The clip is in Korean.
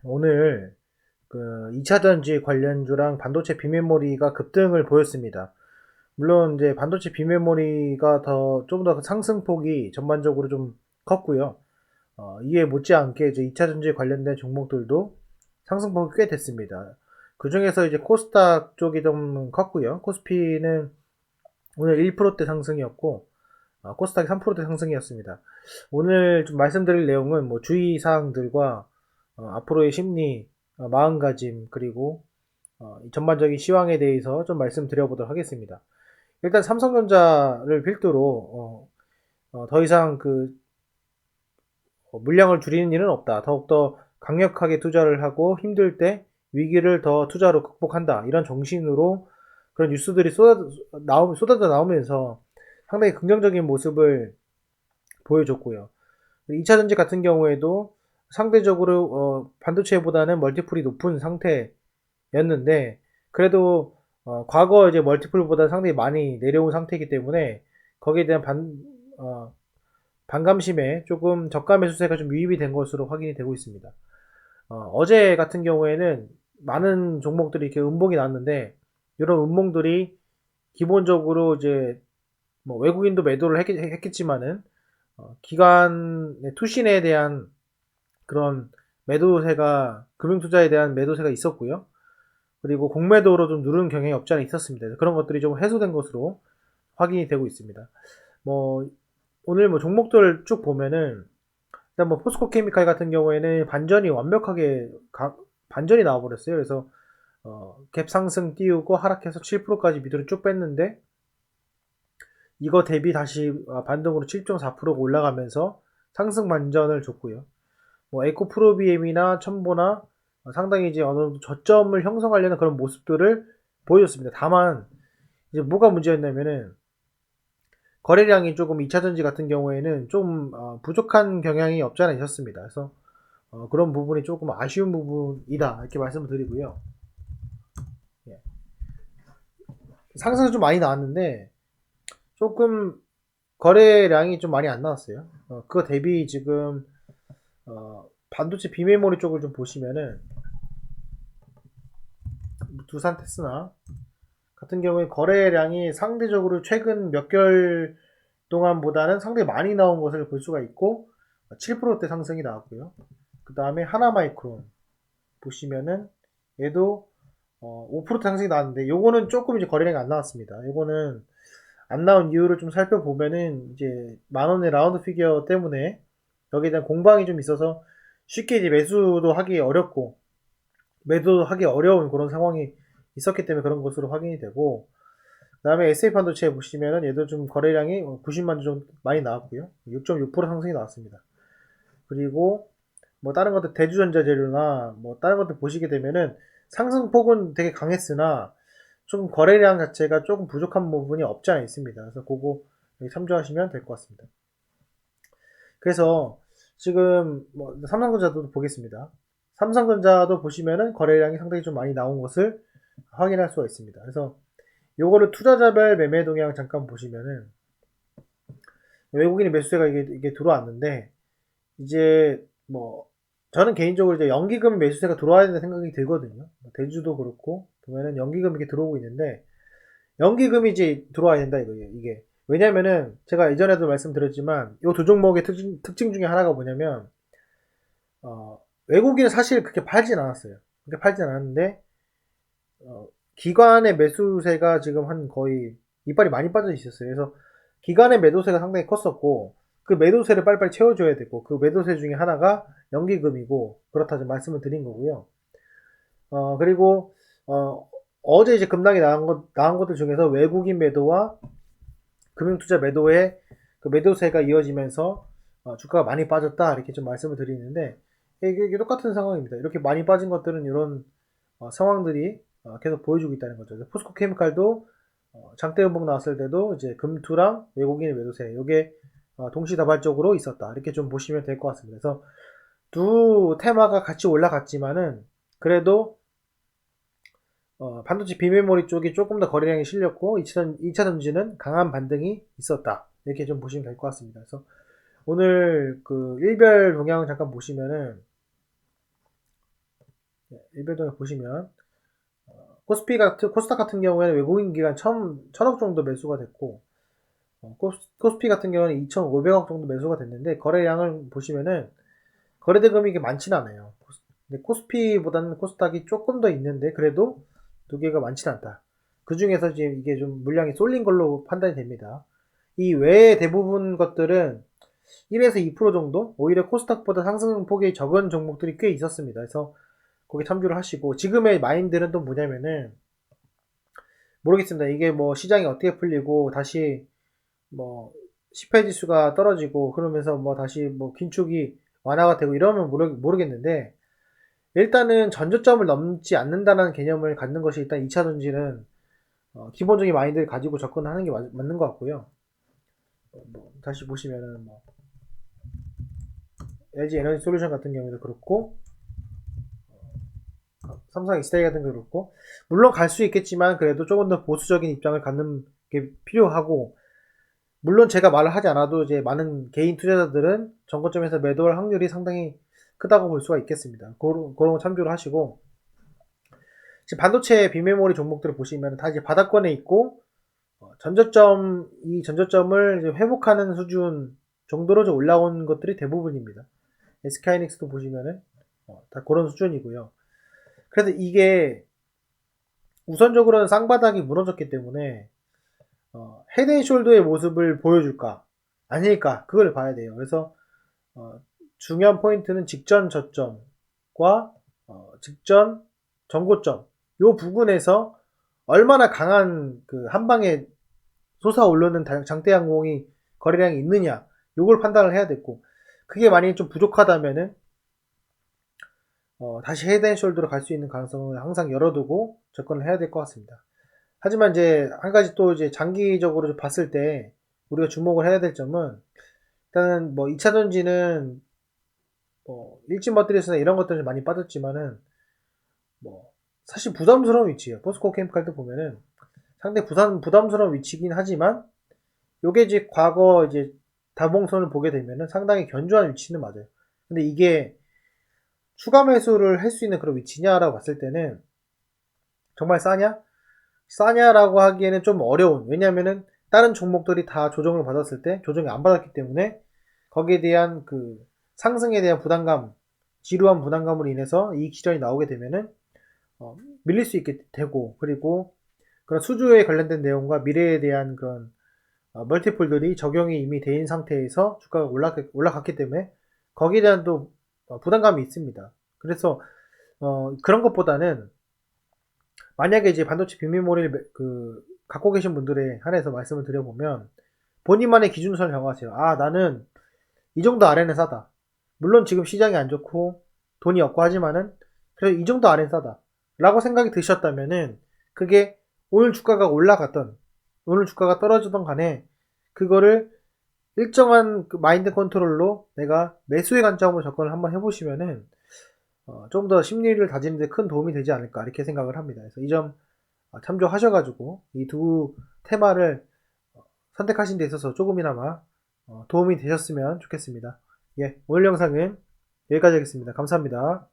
오늘 그 2차 전지 관련주랑 반도체 비메모리가 급등을 보였습니다. 물론 이제 반도체 비메모리가 좀 더 상승폭이 전반적으로 좀 컸고요. 이에 못지않게 이제 2차 전지 관련된 종목들도 상승폭이 꽤 됐습니다. 그 중에서 이제 코스닥 쪽이 좀 컸고요. 코스피는 오늘 1%대 상승이었고, 코스닥이 3%대 상승이었습니다. 오늘 좀 말씀드릴 내용은 뭐 주의 사항들과 앞으로의 심리, 마음가짐, 그리고 전반적인 시황에 대해서 좀 말씀드려보도록 하겠습니다. 일단 삼성전자를 필두로 더 이상 물량을 줄이는 일은 없다. 더욱더 강력하게 투자를 하고 힘들 때 위기를 더 투자로 극복한다. 이런 정신으로 그런 뉴스들이 쏟아져 나오면서 상당히 긍정적인 모습을 보여줬고요. 2차 전지 같은 경우에도 상대적으로 반도체보다는 멀티플이 높은 상태였는데 그래도 과거 이제 멀티플보다 상당히 많이 내려온 상태이기 때문에 거기에 대한 반감심에 조금 저가 매수세가 좀 유입이 된 것으로 확인이 되고 있습니다. 어제 같은 경우에는 많은 종목들이 이렇게 음봉이 났는데 이런 음봉들이 기본적으로 이제 뭐 외국인도 매도를 했겠지만은 기관의 투신에 대한 그런 매도세가 금융투자에 대한 매도세가 있었고요. 그리고 공매도로 좀 누르는 경향이 없지 않아 있었습니다. 그런 것들이 좀 해소된 것으로 확인이 되고 있습니다. 뭐 오늘 뭐 종목들 쭉 보면은 일단 뭐 포스코 케미칼 같은 경우에는 반전이 완벽하게 반전이 나와버렸어요. 그래서 갭 상승 띄우고 하락해서 7%까지 밑으로 쭉 뺐는데 이거 대비 다시 반등으로 7.4%가 올라가면서 상승 반전을 줬고요. 뭐 에코프로비엠이나 첨보나 상당히 이제 어느 정도 저점을 형성하려는 그런 모습들을 보여줬습니다. 다만 이제 뭐가 문제였냐면은 거래량이 조금 2차 전지 같은 경우에는 좀 부족한 경향이 없지 않아 있었습니다. 그래서 그런 부분이 조금 아쉬운 부분이다 이렇게 말씀을 드리고요. 예. 상승은 좀 많이 나왔는데 조금 거래량이 좀 많이 안 나왔어요. 그거 대비 지금 반도체 비메모리 쪽을 좀 보시면은 두산 테스나 같은 경우에 거래량이 상대적으로 최근 몇 개월 동안보다는 상당히 많이 나온 것을 볼 수가 있고 7%대 상승이 나왔고요. 그 다음에 하나마이크론 보시면은 얘도 5% 상승이 나왔는데 요거는 조금 이제 거래량이 안 나왔습니다. 요거는 안 나온 이유를 좀 살펴보면은 이제 만원의 라운드 피겨 때문에 여기에 대한 공방이 좀 있어서 쉽게 이제 매수도 하기 어렵고 매도도 하기 어려운 그런 상황이 있었기 때문에 그런 것으로 확인이 되고 그 다음에 SA 반도체 보시면은 얘도 좀 거래량이 90만 주 정도 많이 나왔고요. 6.6% 상승이 나왔습니다. 그리고 뭐 다른 것들 대주전자 재료나 뭐 다른 것들 보시게 되면은 상승폭은 되게 강했으나 좀 거래량 자체가 조금 부족한 부분이 없지 않아 있습니다. 그래서 그거 참조하시면 될 것 같습니다. 그래서 지금 뭐 삼성전자도 보겠습니다. 삼성전자도 보시면은 거래량이 상당히 좀 많이 나온 것을 확인할 수가 있습니다. 그래서 요거를 투자자별 매매 동향 잠깐 보시면은 외국인의 매수세가 이게 들어왔는데 이제 뭐 저는 개인적으로 이제 연기금 매수세가 들어와야 된다는 생각이 들거든요. 대주도 그렇고 보면은 연기금 이렇게 들어오고 있는데 연기금이 이제 들어와야 된다 이거예요. 이게 왜냐면은 제가 예전에도 말씀드렸지만 이 두 종목의 특징 중에 하나가 뭐냐면 외국인은 사실 그렇게 팔진 않았어요. 그렇게 팔진 않았는데 기관의 매수세가 지금 한 거의 이빨이 많이 빠져 있었어요. 그래서 기관의 매도세가 상당히 컸었고 그 매도세를 빨리빨리 채워줘야 되고 그 매도세 중에 하나가 연기금이고 그렇다 좀 말씀을 드린 거고요. 그리고 어제 이제 급락이 나온 것들 중에서 외국인 매도와 금융투자 매도의 그 매도세가 이어지면서 주가가 많이 빠졌다 이렇게 좀 말씀을 드리는데 이게 똑같은 상황입니다. 이렇게 많이 빠진 것들은 이런 상황들이 계속 보여주고 있다는 거죠. 포스코 케미칼도 장대 음봉 나왔을 때도 이제 금투랑 외국인의 매도세 이게 동시다발적으로 있었다 이렇게 좀 보시면 될 것 같습니다. 그래서 두 테마가 같이 올라갔지만은 그래도 반도체 비메모리 쪽이 조금 더 거래량이 실렸고 2차 전지는 강한 반등이 있었다 이렇게 좀 보시면 될 것 같습니다. 그래서 오늘 그 일별 동향을 잠깐 보시면은 일별동에 보시면 코스닥 같은 경우에는 외국인 기관 1000억 정도 매수가 됐고, 코스피 같은 경우는 2500억 정도 매수가 됐는데, 거래량을 보시면은 거래대금이 이게 많지는 않아요. 근데 코스피보다는 코스닥이 조금 더 있는데 그래도 두 개가 많지는 않다. 그 중에서 지금 이게 좀 물량이 쏠린 걸로 판단이 됩니다. 이 외의 대부분 것들은 1에서 2% 정도, 오히려 코스닥보다 상승폭이 적은 종목들이 꽤 있었습니다. 그래서 거기 참조를 하시고, 지금의 마인드는 또 뭐냐면은 모르겠습니다. 이게 뭐 시장이 어떻게 풀리고 다시 뭐 10회 지수가 떨어지고 그러면서 뭐 다시 뭐 긴축이 완화가 되고 이러면 모르겠는데, 일단은 전저점을 넘지 않는다는 개념을 갖는 것이 일단 2차 전지는 기본적인 마인드를 가지고 접근하는 게 맞는 것 같고요. 뭐 다시 보시면은 뭐 LG 에너지 솔루션 같은 경우도 그렇고, 삼성 엑스테이 같은 경우도 그렇고, 물론 갈 수 있겠지만 그래도 조금 더 보수적인 입장을 갖는 게 필요하고, 물론 제가 말을 하지 않아도 이제 많은 개인 투자자들은 정고점에서 매도할 확률이 상당히 크다고 볼 수가 있겠습니다. 그런 거 참조를 하시고, 지금 반도체 비메모리 종목들을 보시면 다 이제 바닥권에 있고, 이 전저점을 이제 회복하는 수준 정도로 좀 올라온 것들이 대부분입니다. SK하이닉스도 보시면은 다 그런 수준이고요. 그래서 이게 우선적으로는 쌍바닥이 무너졌기 때문에 헤드앤숄더의 모습을 보여줄까 아닐까, 그걸 봐야 돼요. 그래서 중요한 포인트는 직전 저점과 직전 전고점 요 부분에서 얼마나 강한 그 한방에 솟아오르는 장대항공이 거래량이 있느냐, 요걸 판단을 해야 됐고, 그게 만약에 좀 부족하다면은 다시 헤드앤숄더로 갈 수 있는 가능성을 항상 열어두고 접근을 해야 될 것 같습니다. 하지만 이제 한 가지 또 이제 장기적으로 봤을 때 우리가 주목을 해야 될 점은, 일단은 뭐 2차 전지는 뭐 일진 머티리얼스나 이런 것들은 많이 빠졌지만은 뭐 사실 부담스러운 위치예요. 포스코 케미칼도 보면은 상당히 부담스러운 위치긴 하지만, 요게 이제 과거 이제 다봉선을 보게 되면은 상당히 견조한 위치는 맞아요. 근데 이게 추가 매수를 할 수 있는 그런 위치냐라고 봤을 때는 정말 싸냐라고 하기에는 좀 어려운, 왜냐면은 다른 종목들이 다 조정을 받았을 때 조정이 안 받았기 때문에 거기에 대한 그 상승에 대한 부담감, 지루한 부담감으로 인해서 이익 실현이 나오게 되면은 밀릴 수 있게 되고, 그리고 그런 수주에 관련된 내용과 미래에 대한 그런 멀티플들이 적용이 이미 된 상태에서 주가가 올라갔기 때문에 거기에 대한 또 부담감이 있습니다. 그래서 그런 것보다는 만약에 이제 반도체 비밀모를 갖고 계신 분들에 한해서 말씀을 드려보면, 본인만의 기준선을 정하세요. 아, 나는 이 정도 아래는 싸다. 물론 지금 시장이 안 좋고 돈이 없고 하지만은 그래도 이 정도 아래는 싸다 라고 생각이 드셨다면은, 그게 오늘 주가가 올라갔던 오늘 주가가 떨어지던 간에 그거를 일정한 그 마인드 컨트롤로 내가 매수의 관점으로 접근을 한번 해보시면은 좀 더 심리를 다지는 데 큰 도움이 되지 않을까, 이렇게 생각을 합니다. 그래서 이 점 참조하셔가지고 이 두 테마를 선택하신 데 있어서 조금이나마 도움이 되셨으면 좋겠습니다. 예, 오늘 영상은 여기까지 하겠습니다. 감사합니다.